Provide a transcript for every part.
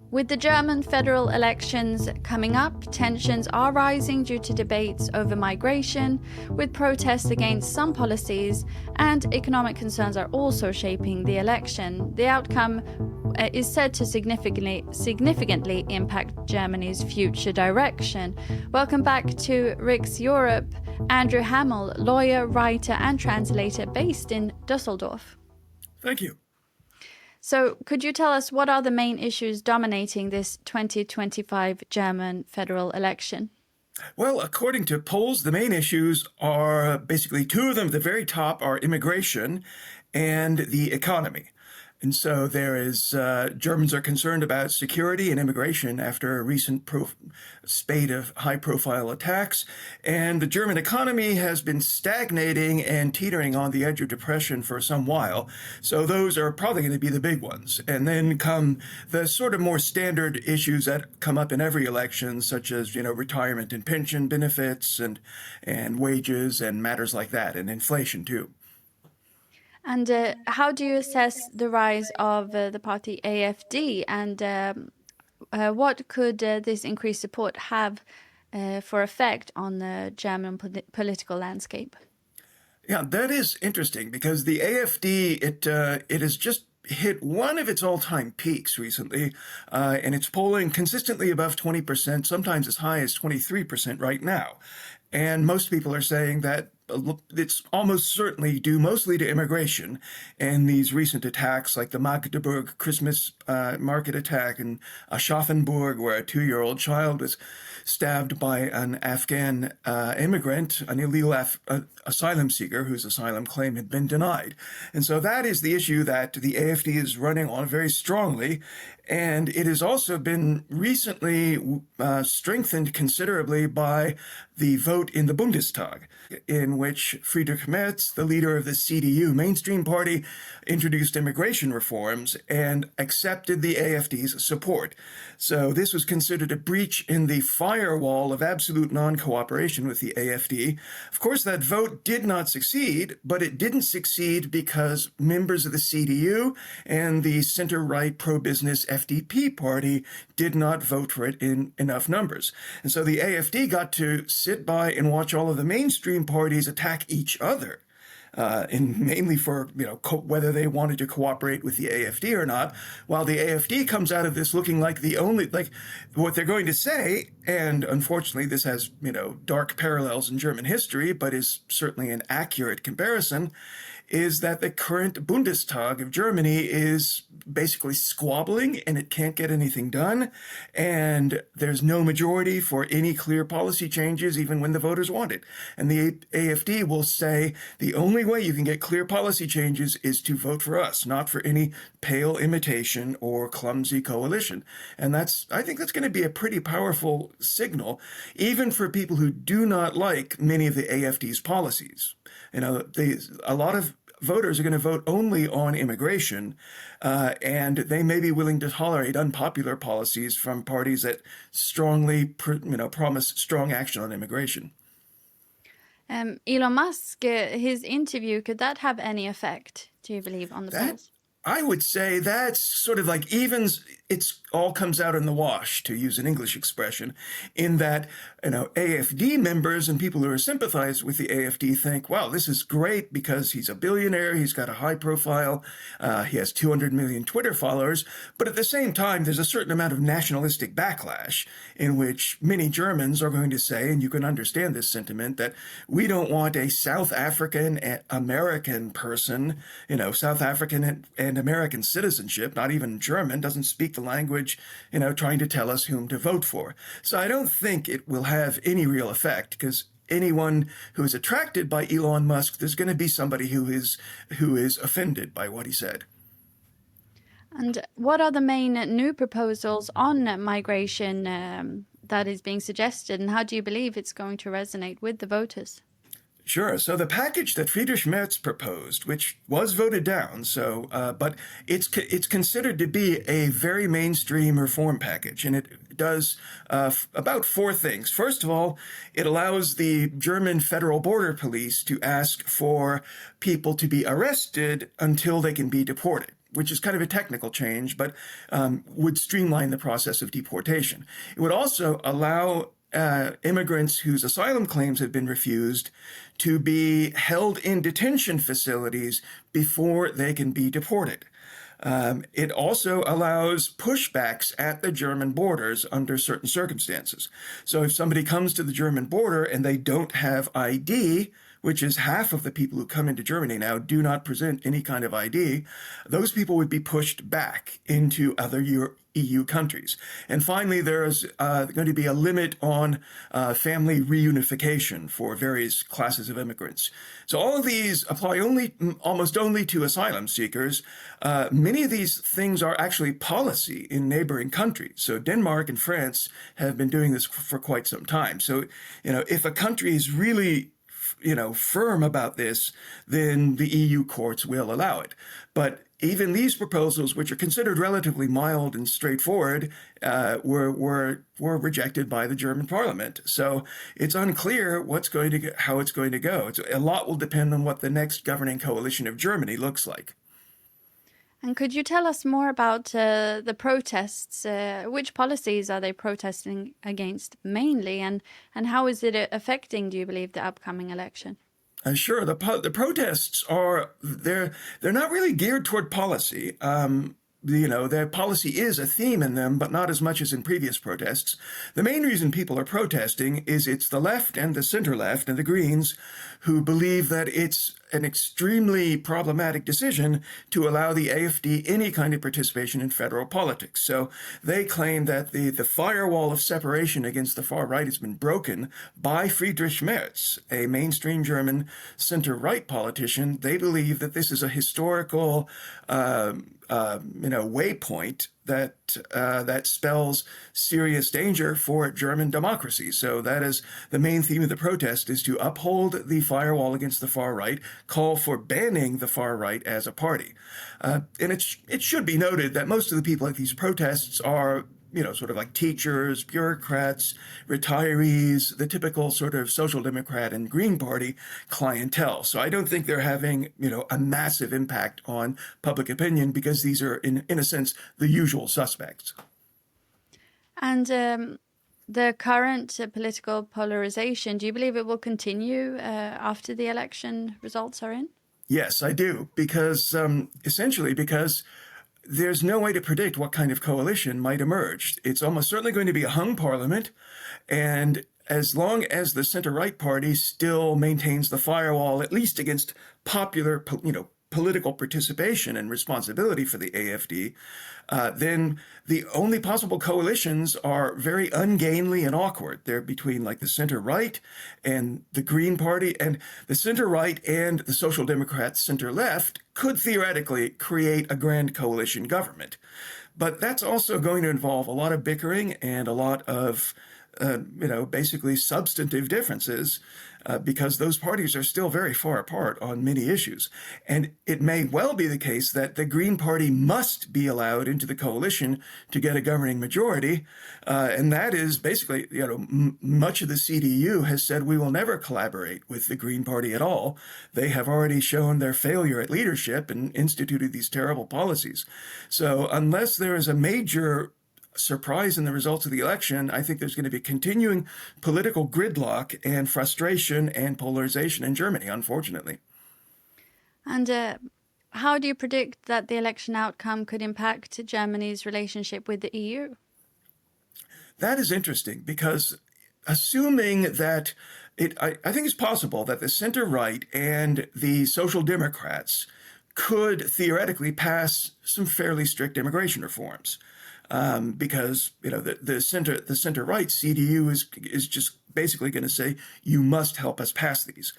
With the German federal elections coming up, tensions are rising due to debates over migration, with protests against some policies, and economic concerns are also shaping the election. The outcome is said to significantly impact Germany's future direction. Welcome back to Riks Europe, Andrew Hammel, lawyer, writer, and translator based in Düsseldorf. Thank you. So could you tell us what are the main issues dominating this 2025 German federal election? Well, according to polls, the main issues are basically two of them at the very top are immigration and the economy. And so Germans are concerned about security and immigration after a recent spate of high-profile attacks. And the German economy has been stagnating and teetering on the edge of depression for some while. So those are probably going to be the big ones. And then come the sort of more standard issues that come up in every election, such as, retirement and pension benefits and wages and matters like that, and inflation too. And how do you assess the rise of the party AfD, and what could this increased support have for effect on the German political landscape? Yeah, that is interesting because the AfD, it has just hit one of its all-time peaks recently, and it's polling consistently above 20%, sometimes as high as 23% right now. And most people are saying that it's almost certainly due mostly to immigration and these recent attacks like the Magdeburg Christmas market attack in Aschaffenburg, where a 2-year-old child was stabbed by an Afghan immigrant, an illegal asylum seeker whose asylum claim had been denied. And so that is the issue that the AfD is running on very strongly. And it has also been recently strengthened considerably by the vote in the Bundestag, in which Friedrich Merz, the leader of the CDU mainstream party, introduced immigration reforms and accepted the AfD's support. So this was considered a breach in the firewall of absolute non-cooperation with the AfD. Of course, that vote did not succeed, but it didn't succeed because members of the CDU and the center-right pro-business FDP party did not vote for it in enough numbers. And so the AfD got to sit by and watch all of the mainstream parties attack each other, mainly for whether they wanted to cooperate with the AfD or not, while the AfD comes out of this looking like what they're going to say, and unfortunately this has dark parallels in German history, but is certainly an accurate comparison, is that the current Bundestag of Germany is basically squabbling and it can't get anything done. And there's no majority for any clear policy changes, even when the voters want it. And the AfD will say the only way you can get clear policy changes is to vote for us, not for any pale imitation or clumsy coalition. And I think that's going to be a pretty powerful signal, even for people who do not like many of the AfD's policies. A lot of voters are going to vote only on immigration, and they may be willing to tolerate unpopular policies from parties that strongly, promise strong action on immigration. Elon Musk, his interview, could that have any effect, do you believe, on the polls? I would say that's sort of like evens. It all comes out in the wash, to use an English expression, in that AfD members and people who are sympathized with the AfD think, wow, this is great because he's a billionaire, he's got a high profile, he has 200 million Twitter followers. But at the same time, there's a certain amount of nationalistic backlash in which many Germans are going to say, and you can understand this sentiment, that we don't want a South African American person, South African and American citizenship, not even German, doesn't speak the language, trying to tell us whom to vote for. So I don't think it will have any real effect, because anyone who is attracted by Elon Musk, there's going to be somebody who is offended by what he said. And what are the main new proposals on migration that is being suggested, and how do you believe it's going to resonate with the voters? Sure. So the package that Friedrich Merz proposed, which was voted down, but it's considered to be a very mainstream reform package, and it does about 4 things. First of all, it allows the German Federal Border Police to ask for people to be arrested until they can be deported. which is kind of a technical change, but would streamline the process of deportation. It would also allow immigrants whose asylum claims have been refused to be held in detention facilities before they can be deported. It also allows pushbacks at the German borders under certain circumstances. So if somebody comes to the German border and they don't have ID, which is half of the people who come into Germany now do not present any kind of ID, those people would be pushed back into other EU countries. And finally, there is going to be a limit on family reunification for various classes of immigrants. So all of these apply almost only to asylum seekers. Many of these things are actually policy in neighboring countries. So Denmark and France have been doing this for quite some time. So, if a country is really firm about this, then the EU courts will allow it. But even these proposals, which are considered relatively mild and straightforward, were rejected by the German parliament. So it's unclear how it's going to go. A lot will depend on what the next governing coalition of Germany looks like. And could you tell us more about the protests? Which policies are they protesting against mainly, and how is it affecting, do you believe, the upcoming election? Sure. The protests they're not really geared toward policy. Their policy is a theme in them, but not as much as in previous protests. The main reason people are protesting is it's the left and the center left and the Greens who believe that it's an extremely problematic decision to allow the AfD any kind of participation in federal politics. So they claim that the firewall of separation against the far right has been broken by Friedrich Merz, a mainstream German center-right politician. They believe that this is a historical waypoint that spells serious danger for German democracy. So that is the main theme of the protest, is to uphold the firewall against the far right, call for banning the far right as a party. And it should be noted that most of the people at these protests are sort of like teachers, bureaucrats, retirees, the typical sort of Social Democrat and Green Party clientele. So I don't think they're having, a massive impact on public opinion, because these are, in a sense, the usual suspects. And the current political polarization, do you believe it will continue after the election results are in? Yes, I do, because essentially because there's no way to predict what kind of coalition might emerge. It's almost certainly going to be a hung parliament, and as long as the center-right party still maintains the firewall, at least against popular, political participation and responsibility for the AfD, then the only possible coalitions are very ungainly and awkward. They're between like the center-right and the Green Party, and the center-right and the Social Democrats center-left could theoretically create a grand coalition government. But that's also going to involve a lot of bickering and a lot of basically substantive differences, because those parties are still very far apart on many issues. And it may well be the case that the Green Party must be allowed into the coalition to get a governing majority. And that is basically, much of the CDU has said we will never collaborate with the Green Party at all. They have already shown their failure at leadership and instituted these terrible policies. So unless there is a major surprise in the results of the election, I think there's going to be continuing political gridlock and frustration and polarization in Germany, unfortunately. And how do you predict that the election outcome could impact Germany's relationship with the EU? That is interesting, because assuming that I think it's possible that the center-right and the Social Democrats could theoretically pass some fairly strict immigration reforms. Because the center-right CDU is just basically going to say, you must help us pass these.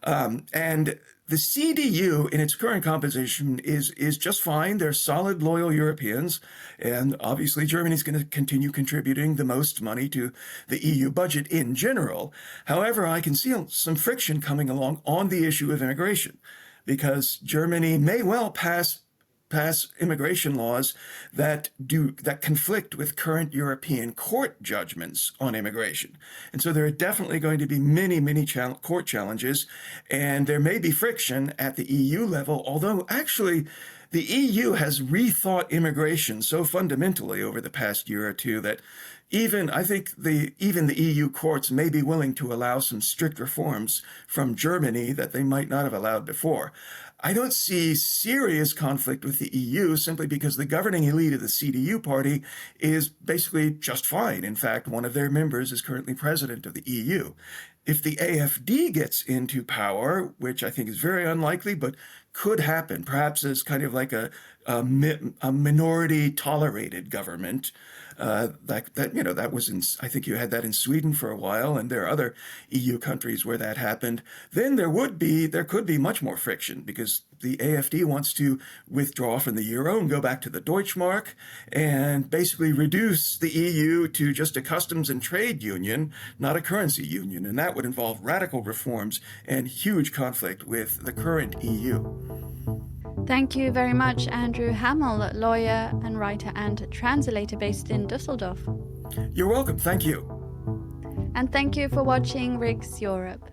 And the CDU in its current composition is just fine. They're solid, loyal Europeans. And obviously Germany's going to continue contributing the most money to the EU budget in general. However, I can see some friction coming along on the issue of immigration, because Germany may well pass immigration laws that conflict with current European court judgments on immigration. And so there are definitely going to be many court challenges, and there may be friction at the EU level, although actually the EU has rethought immigration so fundamentally over the past year or two that I think even the EU courts may be willing to allow some strict reforms from Germany that they might not have allowed before. I don't see serious conflict with the EU simply because the governing elite of the CDU party is basically just fine. In fact, one of their members is currently president of the EU. If the AfD gets into power, which I think is very unlikely, but could happen, perhaps as kind of like a minority tolerated government, that was in, I think you had that in Sweden for a while, and there are other EU countries where that happened. Then there could be much more friction because the AfD wants to withdraw from the euro and go back to the Deutschmark and basically reduce the EU to just a customs and trade union, not a currency union. And that would involve radical reforms and huge conflict with the current EU. Thank you very much, Andrew Hammel, lawyer and writer and translator based in Düsseldorf. You're welcome. Thank you. And thank you for watching Rigs Europe.